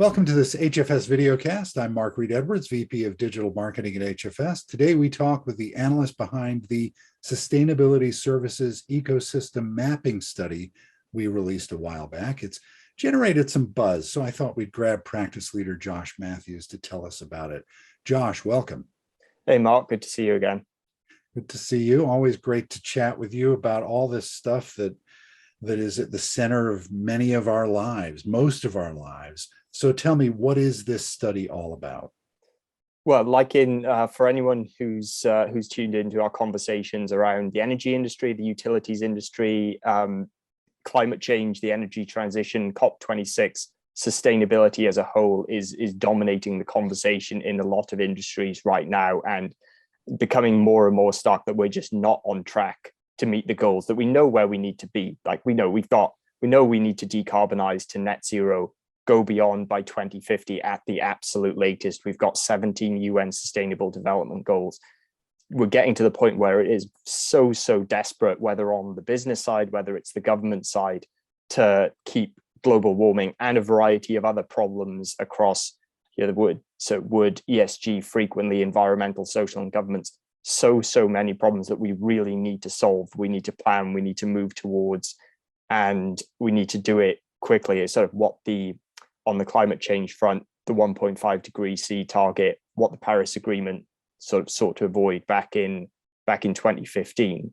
Welcome to this HFS Videocast. I'm Mark Reed Edwards, VP of Digital Marketing at HFS. Today we talk with the analyst behind the Sustainability Services Ecosystem Mapping Study we released a while back. It's generated some buzz, so I thought we'd grab practice leader Josh Matthews to tell us about it. Josh, welcome. Hey, Mark. Good to see you again. Good to see you. Always great to chat with you about all this stuff that is at the center of many of our lives, most of our lives. So tell me, what is this study all about? Well, for anyone who's tuned into our conversations around the energy industry, the utilities industry, climate change, the energy transition, COP26, sustainability as a whole is dominating the conversation in a lot of industries right now, and becoming more and more stark that we're just not on track to meet the goals that we know where we need to be. Like we know we need to decarbonize to net zero, go beyond by 2050 at the absolute latest. We've got 17 UN Sustainable Development Goals. We're getting to the point where it is so desperate, whether on the business side, whether it's the government side, to keep global warming and a variety of other problems across the wood, ESG, frequently environmental, social, and governance. So many problems that we really need to solve. We need to plan, we need to move towards, and we need to do it quickly. It's sort of what on the climate change front, the 1.5 degrees C target, what the Paris Agreement sought to avoid back in 2015.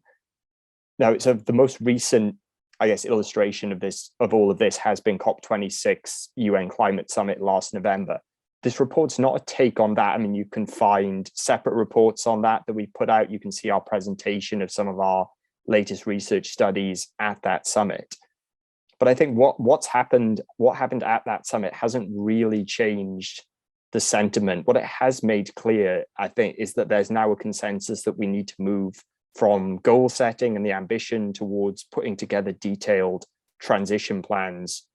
Now, so the most recent, I guess, illustration of all of this has been COP26 UN Climate Summit last November. This report's not a take on that. I mean, you can find separate reports on that we put out. You can see our presentation of some of our latest research studies at that summit. But I think what happened at that summit hasn't really changed the sentiment. What it has made clear, I think, is that there's now a consensus that we need to move from goal setting and the ambition towards putting together detailed transition plans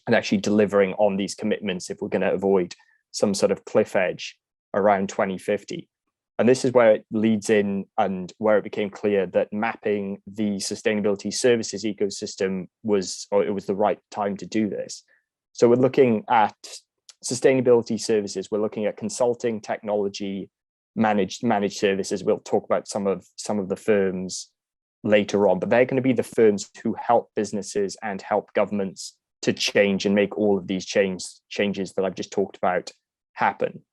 and actually delivering on these commitments if we're going to avoid some sort of cliff edge around 2050. And this is where it leads in and where it became clear that mapping the sustainability services ecosystem was the right time to do this. So we're looking at sustainability services. We're looking at consulting, technology, managed services. We'll talk about some of the firms later on, but they're going to be the firms who help businesses and help governments to change and make all of these changes that I've just talked about happen.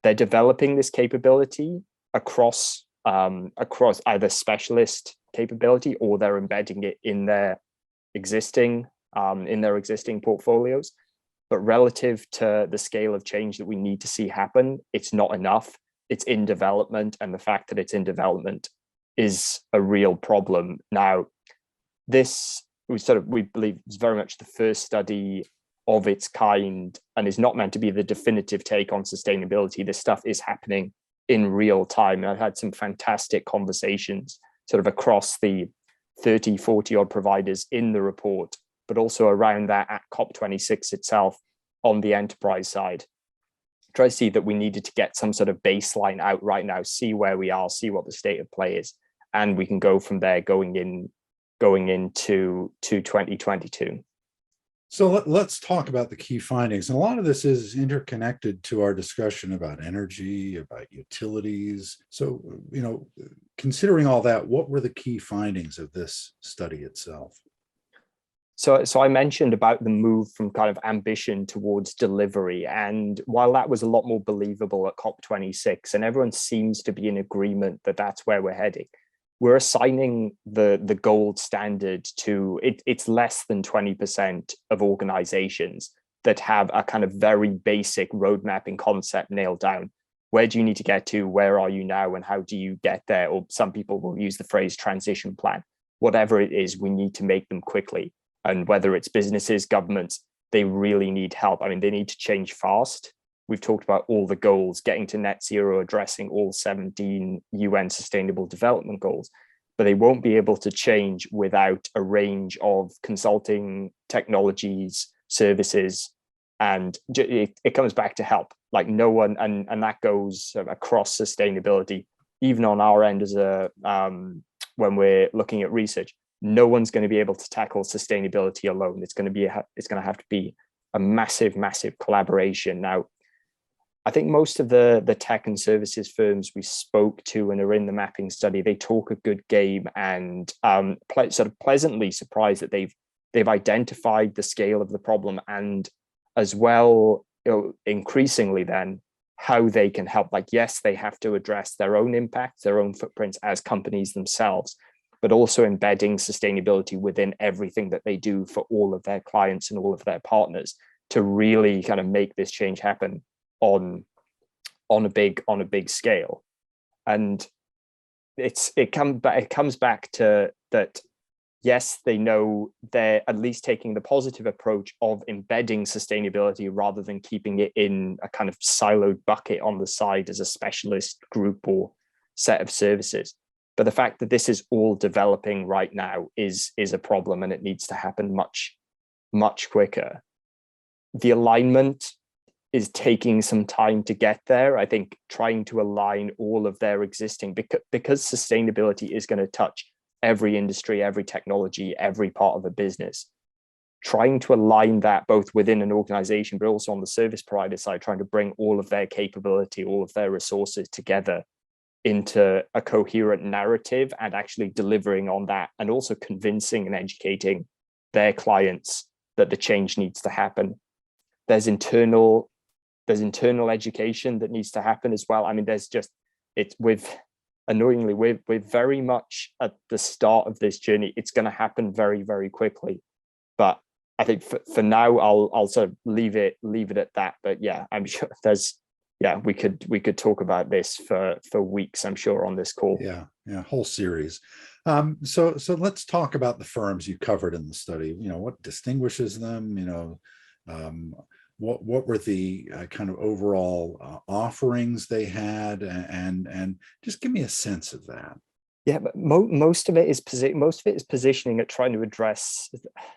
They're developing this capability across either specialist capability, or they're embedding it in their existing portfolios. But relative to the scale of change that we need to see happen, it's not enough. It's in development, and the fact that it's in development is a real problem. Now, we believe is very much the first study of its kind and is not meant to be the definitive take on sustainability. This stuff is happening in real time. And I've had some fantastic conversations sort of across the 30, 40 odd providers in the report, but also around that at COP26 itself on the enterprise side. Try to see that we needed to get some sort of baseline out right now, see where we are, see what the state of play is, and we can go from there going into 2022. So let's talk about the key findings. And a lot of this is interconnected to our discussion about energy, about utilities. So, considering all that, what were the key findings of this study itself? So I mentioned about the move from kind of ambition towards delivery. And while that was a lot more believable at COP26, and everyone seems to be in agreement that that's where we're heading, we're assigning the gold standard to it's less than 20% of organizations that have a kind of very basic road mapping concept nailed down. Where do you need to get to? Where are you now? And how do you get there? Or some people will use the phrase transition plan. Whatever it is, we need to make them quickly. And whether it's businesses, governments, they really need help. I mean, they need to change fast. We've talked about all the goals, getting to net zero, addressing all 17 UN Sustainable Development Goals, but they won't be able to change without a range of consulting technologies, services, and it comes back to help. Like no one, and that goes across sustainability, even on our end as when we're looking at research. No one's going to be able to tackle sustainability alone. It's going to have to be a massive, massive collaboration. Now, I think most of the tech and services firms we spoke to and are in the mapping study, they talk a good game, and sort of pleasantly surprised that they've identified the scale of the problem, and as well, increasingly then how they can help. Like, yes, they have to address their own impacts, their own footprints as companies themselves, but also embedding sustainability within everything that they do for all of their clients and all of their partners to really kind of make this change happen on a big scale. And it comes back to that. Yes, they know they're at least taking the positive approach of embedding sustainability rather than keeping it in a kind of siloed bucket on the side as a specialist group or set of services. But the fact that this is all developing right now is a problem, and it needs to happen much quicker. The alignment is taking some time to get there. I think trying to align all of their existing, because sustainability is going to touch every industry, every technology, every part of a business, trying to align that both within an organization, but also on the service provider side, trying to bring all of their capability, all of their resources together into a coherent narrative and actually delivering on that, and also convincing and educating their clients that the change needs to happen. There's internal education that needs to happen as well. I mean, annoyingly, we're very much at the start of this journey. It's going to happen very, very quickly. But I think for now, I'll sort of leave it at that. But yeah, I'm sure we could talk about this for weeks, I'm sure, on this call. Yeah, whole series. So let's talk about the firms you covered in the study. What distinguishes them? What were the kind of overall offerings they had, and just give me a sense of that. Yeah, but most of it is positioning at trying to address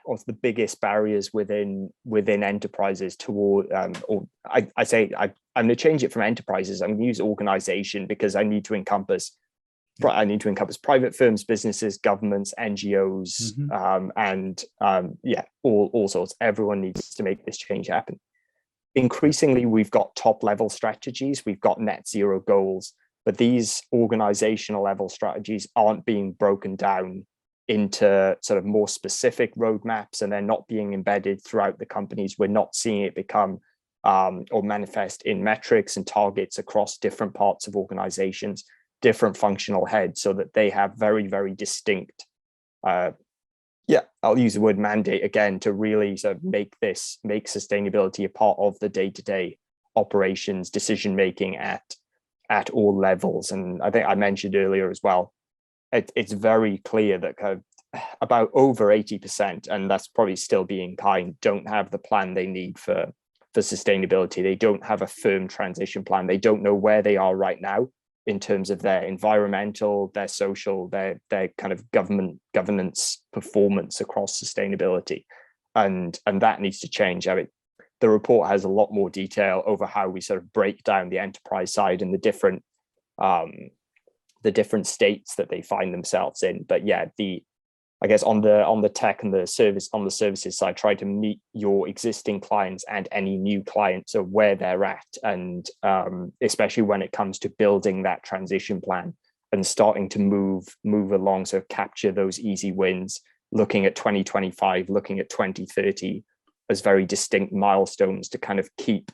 one of the biggest barriers within enterprises toward, or I say I'm going to change it from enterprises. I'm going to use organization, because I need to encompass private firms, businesses, governments, NGOs, and all sorts. Everyone needs to make this change happen. Increasingly, we've got top level strategies, we've got net zero goals, but these organizational level strategies aren't being broken down into sort of more specific roadmaps, and they're not being embedded throughout the companies. We're not seeing it become or manifest in metrics and targets across different parts of organizations, different functional heads, so that they have very, very distinct, I'll use the word mandate again, to really sort of make sustainability a part of the day-to-day operations, decision-making at all levels. And I think I mentioned earlier as well, it's very clear that kind of about over 80%, and that's probably still being kind, don't have the plan they need for sustainability. They don't have a firm transition plan. They don't know where they are right now in terms of their environmental, their social, their kind of governance performance across sustainability. And that needs to change. I mean, the report has a lot more detail over how we sort of break down the enterprise side and the different states that they find themselves in. But yeah, I guess on the tech and the services side, try to meet your existing clients and any new clients of where they're at, and especially when it comes to building that transition plan and starting to move along, so capture those easy wins, looking at 2025, looking at 2030 as very distinct milestones to kind of keep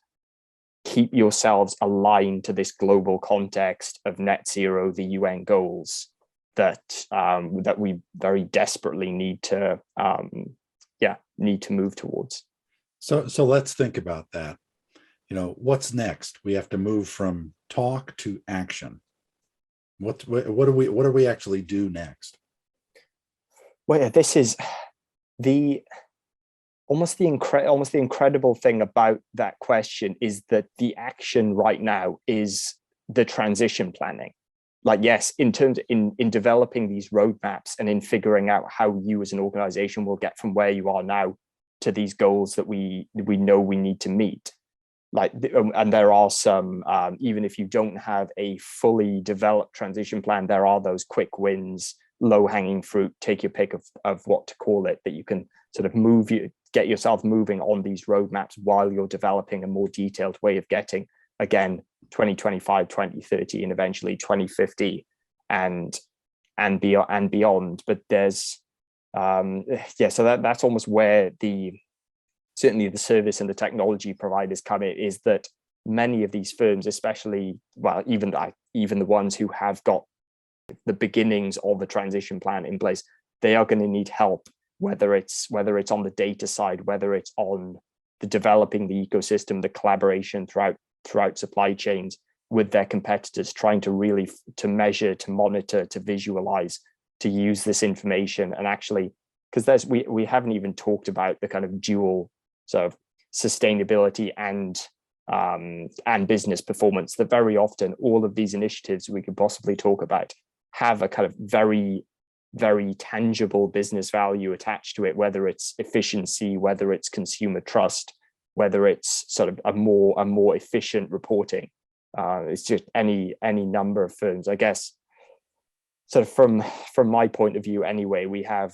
yourselves aligned to this global context of net zero, the UN goals that we very desperately need to move towards. So let's think about that. What's next? We have to move from talk to action. What do we actually do next? Well, this is almost the incredible thing about that question is that the action right now is the transition planning. Like, yes, in developing these roadmaps and in figuring out how you as an organization will get from where you are now to these goals that we know we need to meet. And there are some, even if you don't have a fully developed transition plan, there are those quick wins, low-hanging fruit, take your pick of what to call it, that you can sort of get yourself moving on these roadmaps while you're developing a more detailed way of getting, again, 2025, 2030, and eventually 2050 and beyond. But there's so that's almost where certainly the service and the technology providers come in, is that many of these firms, especially, well, even the ones who have got the beginnings of a transition plan in place, they are going to need help, whether it's on the data side, whether it's on the developing the ecosystem, the collaboration throughout supply chains with their competitors, trying to measure, to monitor, to visualize, to use this information. And actually, because we haven't even talked about the kind of dual sort of sustainability and business performance, that very often all of these initiatives we could possibly talk about have a kind of very, very tangible business value attached to it, whether it's efficiency, whether it's consumer trust, whether it's sort of a more efficient reporting. It's just any number of firms, I guess. Sort of from my point of view anyway, we have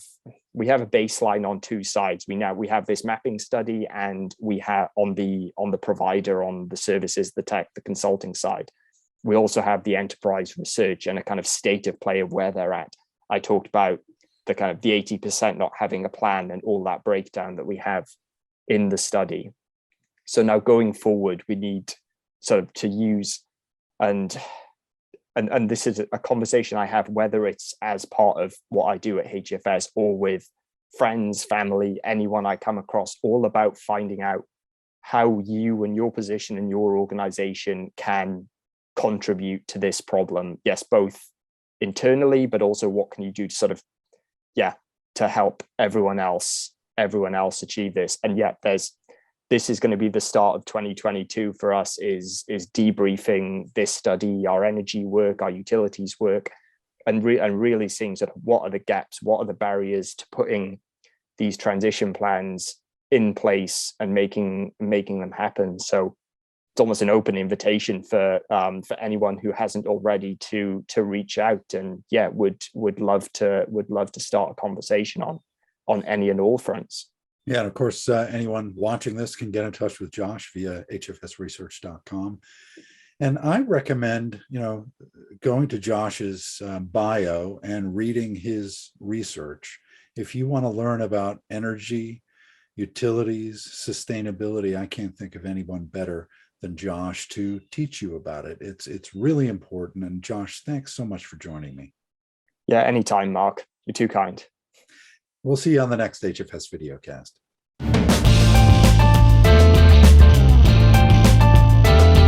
a baseline on two sides. We have this mapping study, and we have on the provider, on the services, the tech, the consulting side, we also have the enterprise research and a kind of state of play of where they're at. I talked about the 80% not having a plan and all that breakdown that we have in the study. So now going forward, we need sort of to use, and this is a conversation I have, whether it's as part of what I do at HFS or with friends, family, anyone I come across, all about finding out how you and your position in your organization can contribute to this problem. Yes, both internally, but also what can you do to sort of, to help everyone else achieve this. And yet this is going to be the start of 2022 for us, is debriefing this study, our energy work, our utilities work, and really seeing sort of what are the gaps, what are the barriers to putting these transition plans in place and making them happen. So it's almost an open invitation for anyone who hasn't already to reach out, and would love to start a conversation on any and all fronts. Yeah, and of course, anyone watching this can get in touch with Josh via hfsresearch.com. And I recommend, going to Josh's bio and reading his research. If you want to learn about energy, utilities, sustainability, I can't think of anyone better than Josh to teach you about it. It's really important. And Josh, thanks so much for joining me. Yeah, anytime, Mark. You're too kind. We'll see you on the next HFS Videocast.